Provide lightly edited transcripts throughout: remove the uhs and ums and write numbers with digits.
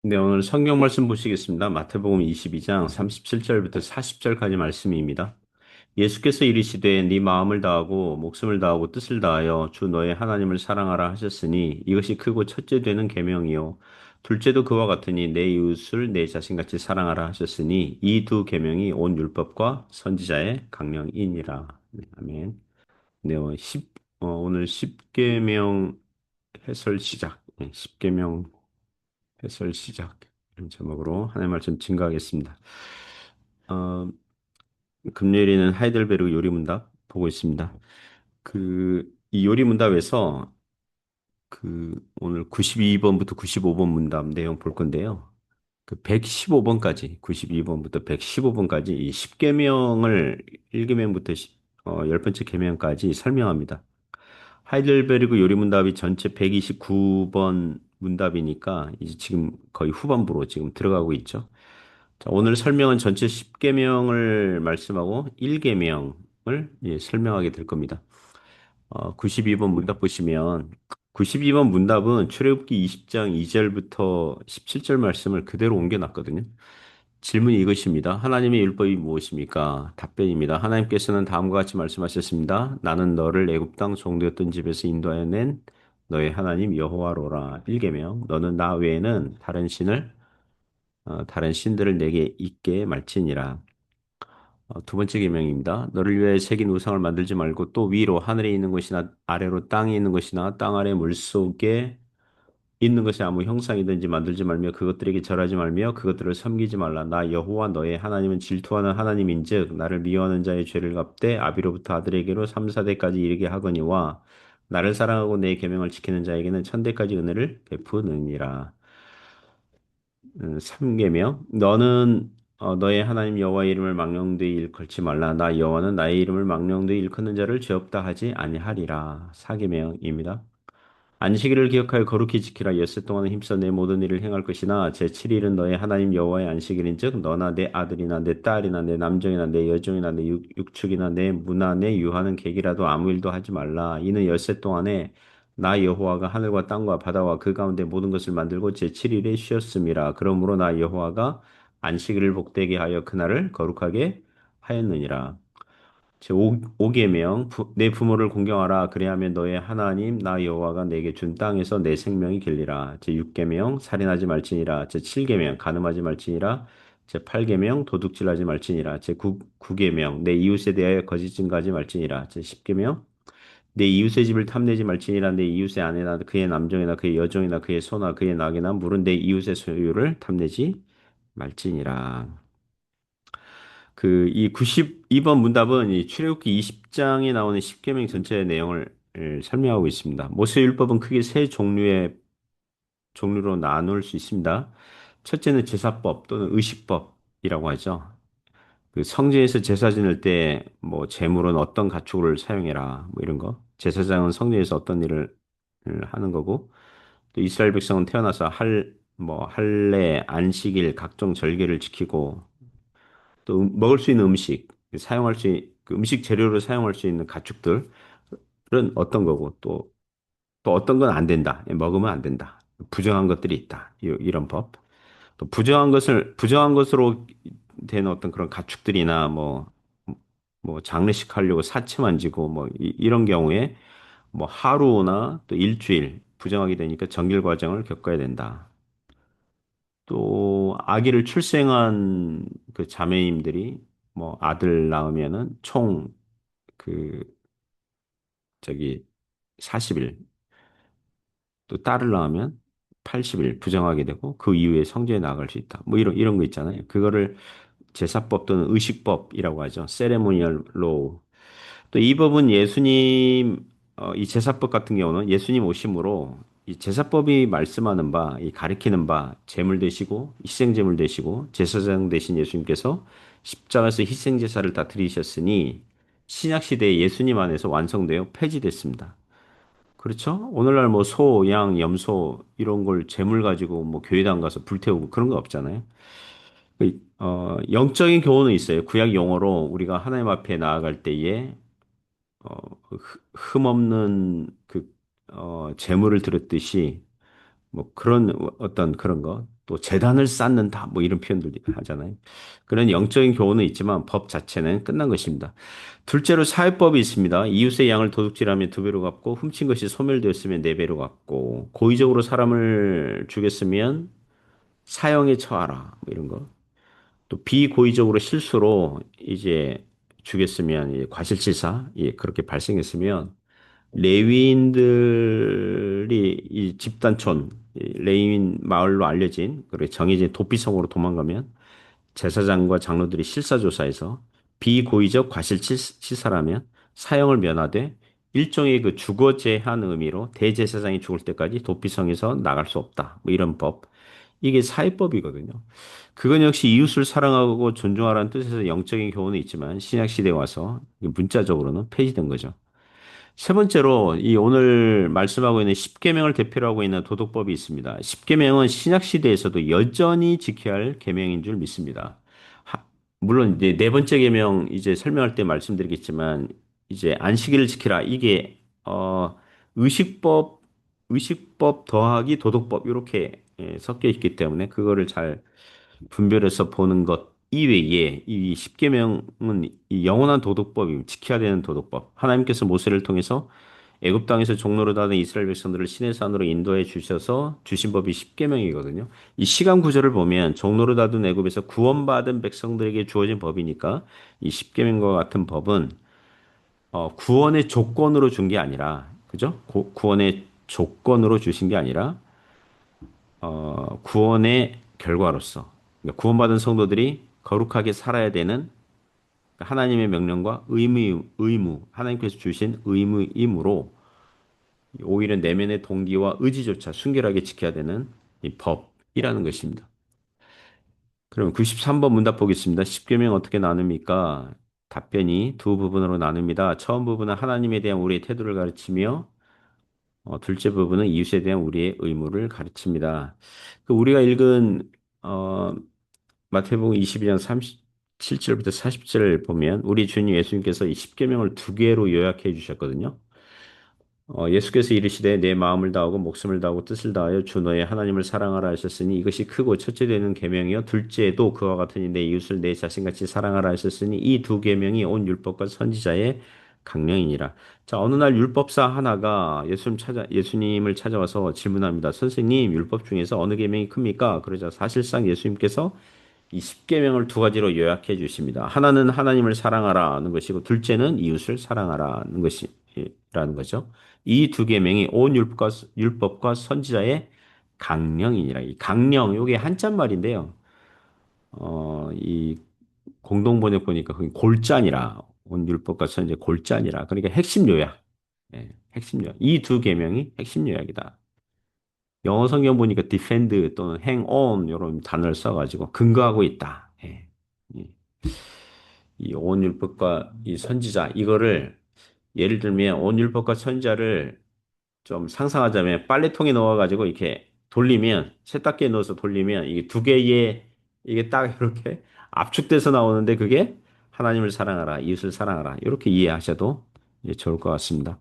네, 오늘 성경 말씀 보시겠습니다. 마태복음 22장 37절부터 40절까지 말씀입니다. 예수께서 이르시되 네 마음을 다하고 목숨을 다하고 뜻을 다하여 주 너의 하나님을 사랑하라 하셨으니 이것이 크고 첫째 되는 계명이요 둘째도 그와 같으니 내 이웃을 내 자신같이 사랑하라 하셨으니 이 두 계명이 온 율법과 선지자의 강령이니라. 네, 아멘. 네, 오늘 10계명 해설 시작. 네, 10계명 해설 시작. 이런 제목으로 하나님 말씀 증거하겠습니다. 어, 금요일에는 하이델베르그 요리문답 보고 있습니다. 이 요리문답에서 오늘 92번부터 95번 문답 내용 볼 건데요. 115번까지, 92번부터 115번까지 이 10계명을 1계명부터 10번째 계명까지 설명합니다. 하이델베르그 요리문답이 전체 129번 문답이니까 이제 지금 거의 후반부로 지금 들어가고 있죠. 자, 오늘 설명은 전체 10계명을 말씀하고 1계명을 설명하게 될 겁니다. 92번 문답 보시면 92번 문답은 출애굽기 20장 2절부터 17절 말씀을 그대로 옮겨놨거든요. 질문이 이것입니다. 하나님의 율법이 무엇입니까? 답변입니다. 하나님께서는 다음과 같이 말씀하셨습니다. 나는 너를 애굽 땅 종되었던 집에서 인도하여 낸 너의 하나님 여호와로라. 1계명 너는 나 외에는 다른 신들을 내게 있게 말지니라. 두 번째 계명입니다. 너를 위하여 새긴 우상을 만들지 말고 또 위로 하늘에 있는 것이나 아래로 땅에 있는 것이나 땅 아래 물속에 있는 것이 아무 형상이든지 만들지 말며 그것들에게 절하지 말며 그것들을 섬기지 말라. 나 여호와 너의 하나님은 질투하는 하나님인즉 나를 미워하는 자의 죄를 갚되 아비로부터 아들에게로 3, 4대까지 이르게 하거니와 나를 사랑하고 내 계명을 지키는 자에게는 천대까지 은혜를 베푸느니라. 3계명 너는 너의 하나님 여호와의 이름을 망령되이 일컬지 말라. 나 여호와는 나의 이름을 망령되이 일컫는 자를 죄 없다 하지 아니하리라. 4계명입니다. 안식일을 기억하여 거룩히 지키라. 엿새 동안은 힘써 내 모든 일을 행할 것이나 제7일은 너의 하나님 여호와의 안식일인즉 너나 내 아들이나 내 딸이나 내 남종이나 내 여종이나 내 육축이나 내 무나 내 유하는 객이라도 아무 일도 하지 말라. 이는 엿새 동안에 나 여호와가 하늘과 땅과 바다와 그 가운데 모든 것을 만들고 제7일에 쉬었음이라. 그러므로 나 여호와가 안식일을 복되게 하여 그날을 거룩하게 하였느니라. 제5계명 내 부모를 공경하라 그래야면 너의 하나님 나 여호와가 내게 준 땅에서 내 생명이 길리라. 제6계명 살인하지 말지니라. 제7계명 간음하지 말지니라. 제8계명 도둑질하지 말지니라. 제9계명 내 이웃에 대하여 거짓 증거하지 말지니라. 제10계명 내 이웃의 집을 탐내지 말지니라. 내 이웃의 아내나 그의 남종이나 그의 여종이나 그의 소나 그의 낙이나 물은 내 이웃의 소유를 탐내지 말지니라. 이 92번 문답은 이 출애굽기 20장에 나오는 10계명 전체의 내용을 설명하고 있습니다. 모세율법은 크게 세 종류로 나눌 수 있습니다. 첫째는 제사법 또는 의식법이라고 하죠. 성전에서 제사 지낼 때 뭐 제물은 어떤 가축을 사용해라 뭐 이런 거. 제사장은 성전에서 어떤 일을 하는 거고 또 이스라엘 백성은 태어나서 할례, 안식일, 각종 절개를 지키고 또 먹을 수 있는 음식, 그 음식 재료로 사용할 수 있는 가축들은 어떤 거고 또 어떤 건 안 된다. 먹으면 안 된다. 부정한 것들이 있다. 이런 법. 또 부정한 것으로 된 어떤 그런 가축들이나 뭐 장례식 하려고 사체 만지고 뭐 이런 경우에 뭐 하루나 또 일주일 부정하게 되니까 정결 과정을 겪어야 된다. 또 아기를 출생한 그 자매님들이 뭐 아들 낳으면은 총 그 저기 40일 또 딸을 낳으면 80일 부정하게 되고 그 이후에 성전에 나갈 수 있다. 뭐 이런 거 있잖아요. 그거를 제사법 또는 의식법이라고 하죠. 세레모니얼 로우. 또 이 법은 이 제사법 같은 경우는 예수님 오심으로 이 제사법이 말씀하는 바, 이 가리키는 바, 제물 되시고, 희생제물 되시고, 제사장 되신 예수님께서 십자가에서 희생제사를 다 드리셨으니, 신약시대에 예수님 안에서 완성되어 폐지됐습니다. 그렇죠? 오늘날 뭐 소, 양, 염소, 이런 걸 제물 가지고 뭐 교회당 가서 불태우고 그런 거 없잖아요. 영적인 교훈은 있어요. 구약 용어로 우리가 하나님 앞에 나아갈 때에 흠없는 재물을 드렸듯이 뭐 그런 어떤 그런 거, 또 재단을 쌓는다, 뭐 이런 표현들 하잖아요. 그런 영적인 교훈은 있지만 법 자체는 끝난 것입니다. 둘째로 사회법이 있습니다. 이웃의 양을 도둑질하면 두 배로 갚고 훔친 것이 소멸되었으면 네 배로 갚고 고의적으로 사람을 죽였으면 사형에 처하라, 뭐 이런 거. 또 비고의적으로 실수로 이제 죽였으면 이 과실치사, 예, 그렇게 발생했으면 레위인들이 이 집단촌, 이 레위인 마을로 알려진 그리고 정해진 도피성으로 도망가면 제사장과 장로들이 실사조사해서 비고의적 과실치사라면 사형을 면하되 일종의 그 주거 제한 의미로 대제사장이 죽을 때까지 도피성에서 나갈 수 없다. 뭐 이런 법. 이게 사회법이거든요. 그건 역시 이웃을 사랑하고 존중하라는 뜻에서 영적인 교훈은 있지만 신약 시대에 와서 문자적으로는 폐지된 거죠. 세 번째로 이 오늘 말씀하고 있는 십계명을 대표로 하고 있는 도덕법이 있습니다. 십계명은 신약 시대에서도 여전히 지켜야 할 계명인 줄 믿습니다. 하- 물론 이제 네 번째 계명 이제 설명할 때 말씀드리겠지만 이제 안식일을 지키라 이게 의식법 의식법 더하기 도덕법 이렇게 섞여 있기 때문에 그거를 잘 분별해서 보는 것 이외에 이 십계명은 이 영원한 도덕법입니다. 지켜야 되는 도덕법. 하나님께서 모세를 통해서 애굽 땅에서 종로로 다는 이스라엘 백성들을 시내 산으로 인도해 주셔서 주신 법이 십계명이거든요. 이 시간 구절을 보면 종로로 다둔 애굽에서 구원받은 백성들에게 주어진 법이니까 이 십계명과 같은 법은 구원의 조건으로 준 게 아니라 그죠? 구원의 조건으로 주신 게 아니라 구원의 결과로서 그러니까 구원받은 성도들이 거룩하게 살아야 되는 하나님의 명령과 의무, 하나님께서 주신 의무이므로 오히려 내면의 동기와 의지조차 순결하게 지켜야 되는 이 법이라는 것입니다. 그럼 93번 문답 보겠습니다. 십계명 어떻게 나눕니까? 답변이 두 부분으로 나눕니다. 처음 부분은 하나님에 대한 우리의 태도를 가르치며 둘째 부분은 이웃에 대한 우리의 의무를 가르칩니다. 우리가 읽은 마태복음 22장 37절부터 40절을 보면 우리 주님 예수님께서 이 십계명을 두 개로 요약해 주셨거든요. 예수께서 이르시되 내 마음을 다하고 목숨을 다하고 뜻을 다하여 주 너의 하나님을 사랑하라 하셨으니 이것이 크고 첫째 되는 계명이요 둘째도 그와 같으니 내 이웃을 내 자신같이 사랑하라 하셨으니 이 두 계명이 온 율법과 선지자의 강령이니라. 자, 어느 날 율법사 하나가 예수님을 찾아와서 질문합니다. 선생님, 율법 중에서 어느 계명이 큽니까? 그러자 사실상 예수님께서 이 십계명을 두 가지로 요약해 주십니다. 하나는 하나님을 사랑하라는 것이고 둘째는 이웃을 사랑하라는 것이라는 거죠. 이 두 계명이 온 율법과 선지자의 강령이니라. 이 강령 요게 한자 말인데요. 이 공동 번역 보니까 거기 골자니라. 온 율법과 선지자 골자니라. 그러니까 핵심 요약. 예, 핵심 요약. 이 두 계명이 핵심 요약이다. 영어 성경 보니까 defend 또는 hang on 이런 단어를 써가지고 근거하고 있다. 예. 이 온율법과 이 선지자 이거를 예를 들면 온율법과 선지자를 좀 상상하자면 빨래통에 넣어가지고 이렇게 돌리면 세탁기에 넣어서 돌리면 이게 두 개의 이게 딱 이렇게 압축돼서 나오는데 그게 하나님을 사랑하라, 이웃을 사랑하라 이렇게 이해하셔도 이제 좋을 것 같습니다.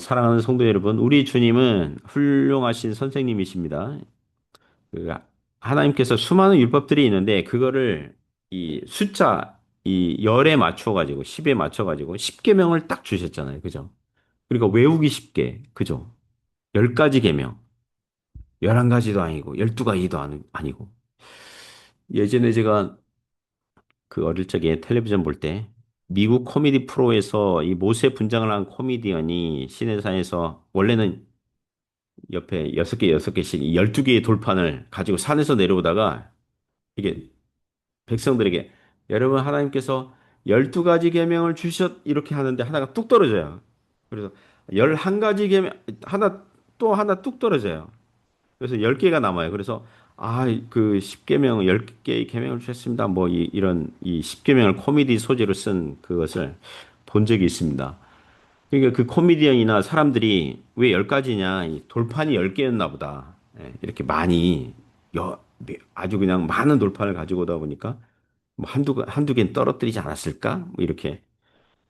사랑하는 성도 여러분, 우리 주님은 훌륭하신 선생님이십니다. 그 하나님께서 수많은 율법들이 있는데 그거를 이 숫자 이 열에 맞춰 가지고 10에 맞춰 가지고 10계명을 딱 주셨잖아요. 그죠? 그러니까 외우기 쉽게. 그죠? 10가지 계명. 11가지도 아니고 12가지도 아니고. 예전에 제가 그 어릴 적에 텔레비전 볼 때 미국 코미디 프로에서 이 모세 분장을 한 코미디언이 시내산에서 원래는 옆에 6개, 6개씩 12개의 돌판을 가지고 산에서 내려오다가 이게 백성들에게 여러분 하나님께서 12가지 계명을 주셨 이렇게 하는데 하나가 뚝 떨어져요. 그래서 11가지 계명 하나 또 하나 뚝 떨어져요. 그래서 10개가 남아요. 그래서 그 10계명 10개의 계명을 주셨습니다. 뭐 이런 이 10계명을 코미디 소재로 쓴 그것을 본 적이 있습니다. 그러니까 그 코미디언이나 사람들이 왜 10가지냐? 이 돌판이 10개였나 보다. 예, 이렇게 많이 아주 그냥 많은 돌판을 가지고 오다 보니까 뭐 한두 개는 떨어뜨리지 않았을까? 뭐 이렇게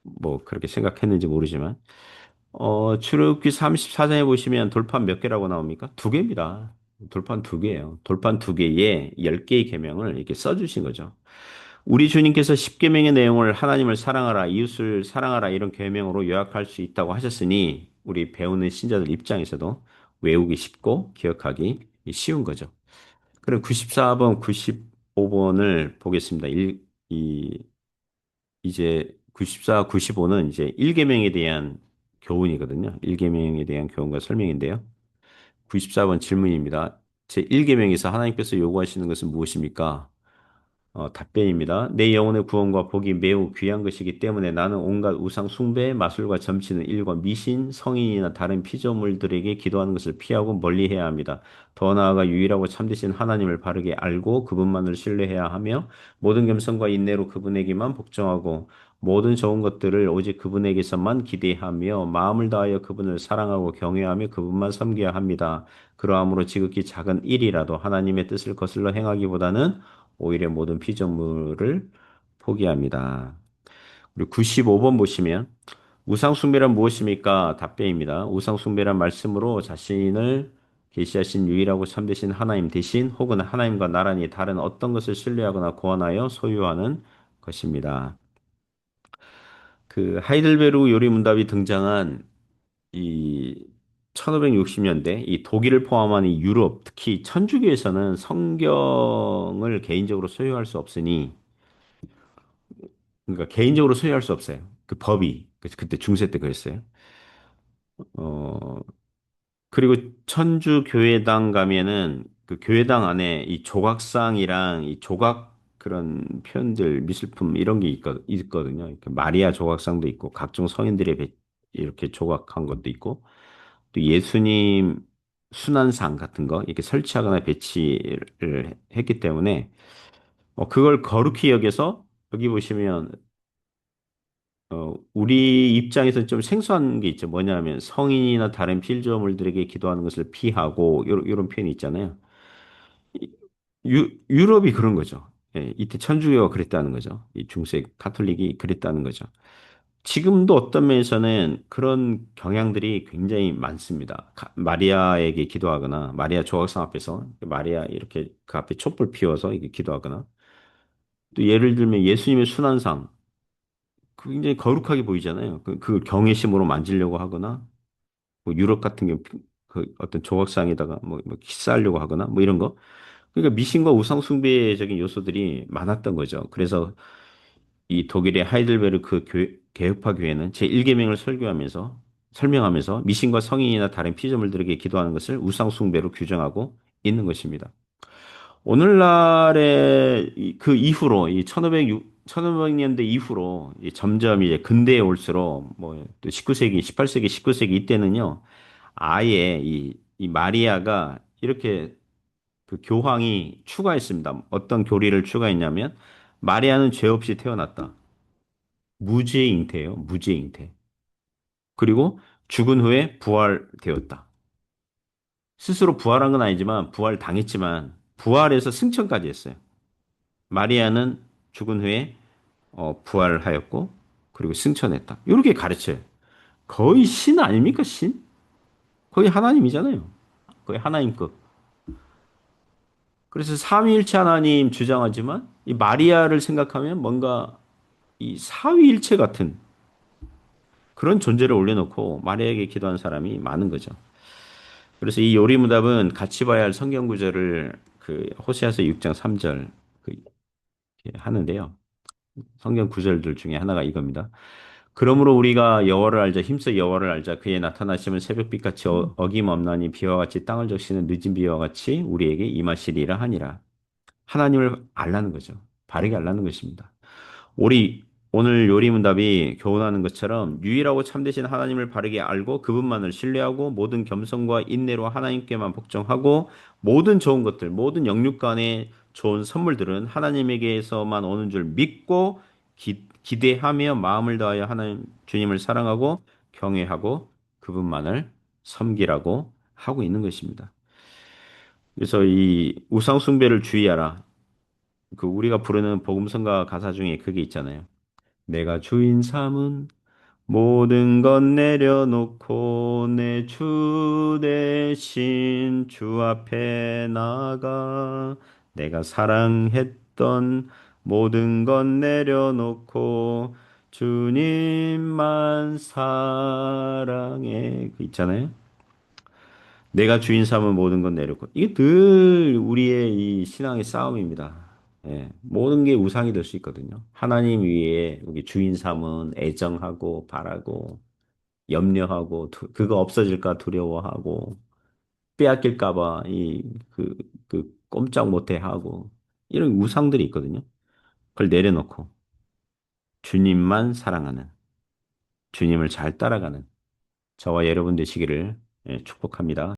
뭐 그렇게 생각했는지 모르지만 출애굽기 34장에 보시면 돌판 몇 개라고 나옵니까? 두 개입니다. 돌판 두 개예요. 돌판 두 개에 10개의 계명을 이렇게 써주신 거죠. 우리 주님께서 10계명의 내용을 하나님을 사랑하라, 이웃을 사랑하라 이런 계명으로 요약할 수 있다고 하셨으니 우리 배우는 신자들 입장에서도 외우기 쉽고 기억하기 쉬운 거죠. 그럼 94번, 95번을 보겠습니다. 이제 94, 95는 이제 1계명에 대한 교훈이거든요. 1계명에 대한 교훈과 설명인데요. 94번 질문입니다. 제 1계명에서 하나님께서 요구하시는 것은 무엇입니까? 답변입니다. 내 영혼의 구원과 복이 매우 귀한 것이기 때문에 나는 온갖 우상 숭배, 마술과 점치는 일과 미신, 성인이나 다른 피조물들에게 기도하는 것을 피하고 멀리해야 합니다. 더 나아가 유일하고 참되신 하나님을 바르게 알고 그분만을 신뢰해야 하며 모든 겸손과 인내로 그분에게만 복종하고 모든 좋은 것들을 오직 그분에게서만 기대하며 마음을 다하여 그분을 사랑하고 경외하며 그분만 섬겨야 합니다. 그러함으로 지극히 작은 일이라도 하나님의 뜻을 거슬러 행하기보다는 오히려 모든 피조물을 포기합니다. 그리고 95번 보시면 우상숭배란 무엇입니까? 답변입니다. 우상숭배란 말씀으로 자신을 계시하신 유일하고 참되신 하나님 대신 혹은 하나님과 나란히 다른 어떤 것을 신뢰하거나 고안하여 소유하는 것입니다. 그 하이델베르그 요리문답이 등장한 이 1560년대 이 독일을 포함한 이 유럽, 특히 천주교에서는 성경을 개인적으로 소유할 수 없으니 그러니까 개인적으로 소유할 수 없어요. 그 법이 그때 중세 때 그랬어요. 어 그리고 천주 교회당 가면은 그 교회당 안에 이 조각상이랑 이 조각 그런 표현들 미술품 이런 게 있거든요. 이렇게 마리아 조각상도 있고 각종 성인들의 이렇게 조각한 것도 있고 또 예수님 순환상 같은 거 이렇게 설치하거나 배치를 했기 때문에 그걸 거룩히 여겨서 여기 보시면 우리 입장에서 좀 생소한 게 있죠. 뭐냐면 성인이나 다른 필조물들에게 기도하는 것을 피하고 이런 표현이 있잖아요. 이- 유럽이 그런 거죠. 예, 이때 천주교가 그랬다는 거죠. 이 중세 카톨릭이 그랬다는 거죠. 지금도 어떤 면에서는 그런 경향들이 굉장히 많습니다. 마리아에게 기도하거나 마리아 조각상 앞에서 마리아 이렇게 그 앞에 촛불 피워서 이렇게 기도하거나 또 예를 들면 예수님의 순환상 그 굉장히 거룩하게 보이잖아요. 그 경외심으로 만지려고 하거나, 뭐 유럽 같은 경우 그 어떤 조각상에다가 뭐 키스하려고 하거나, 뭐 이런 거. 그러니까 미신과 우상 숭배적인 요소들이 많았던 거죠. 그래서 이 독일의 하이델베르크 개혁파 교회는 제1계명을 설명하면서 미신과 성인이나 다른 피조물들에게 기도하는 것을 우상 숭배로 규정하고 있는 것입니다. 오늘날의 그 이후로 이 1500년대 이후로 점점 이제 근대에 올수록 뭐또 19세기, 18세기, 19세기 이때는요. 아예 이 마리아가 이렇게 그 교황이 추가했습니다. 어떤 교리를 추가했냐면 마리아는 죄 없이 태어났다. 무죄 잉태예요. 무죄 잉태. 그리고 죽은 후에 부활되었다. 스스로 부활한 건 아니지만 부활당했지만 부활해서 승천까지 했어요. 마리아는 죽은 후에 부활하였고 그리고 승천했다. 이렇게 가르쳐요. 거의 신 아닙니까? 신? 거의 하나님이잖아요. 거의 하나님급. 그래서 삼위일체 하나님 주장하지만 이 마리아를 생각하면 뭔가 이 사위일체 같은 그런 존재를 올려놓고 마리아에게 기도한 사람이 많은 거죠. 그래서 이 요리무답은 같이 봐야 할 성경 구절을 그 호세아서 6장 3절 하는데요. 성경 구절들 중에 하나가 이겁니다. 그러므로 우리가 여호와를 알자 힘써 여호와를 알자 그의 나타나심은 새벽빛 같이 어김없나니 비와 같이 땅을 적시는 늦은 비와 같이 우리에게 임하시리라 하니라. 하나님을 알라는 거죠. 바르게 알라는 것입니다. 우리 오늘 요리문답이 교훈하는 것처럼 유일하고 참되신 하나님을 바르게 알고 그분만을 신뢰하고 모든 겸손과 인내로 하나님께만 복종하고 모든 좋은 것들, 모든 영육 간의 좋은 선물들은 하나님에게서만 오는 줄 믿고 기대하며 마음을 다하여 하나님 주님을 사랑하고 경외하고 그분만을 섬기라고 하고 있는 것입니다. 그래서 이 우상 숭배를 주의하라. 우리가 부르는 복음성가 가사 중에 그게 있잖아요. 내가 주인 삼은 모든 것 내려놓고 내 주 대신 주 앞에 나가 내가 사랑했던 모든 것 내려놓고 주님만 사랑해. 그 있잖아요. 내가 주인 삼은 모든 건 내려놓고 이게 늘 우리의 이 신앙의 싸움입니다. 예, 모든 게 우상이 될 수 있거든요. 하나님 위에 우리 주인 삼은 애정하고 바라고 염려하고 그거 없어질까 두려워하고 빼앗길까 봐 그 꼼짝 못해 하고 이런 우상들이 있거든요. 그걸 내려놓고 주님만 사랑하는 주님을 잘 따라가는 저와 여러분 되시기를 축복합니다.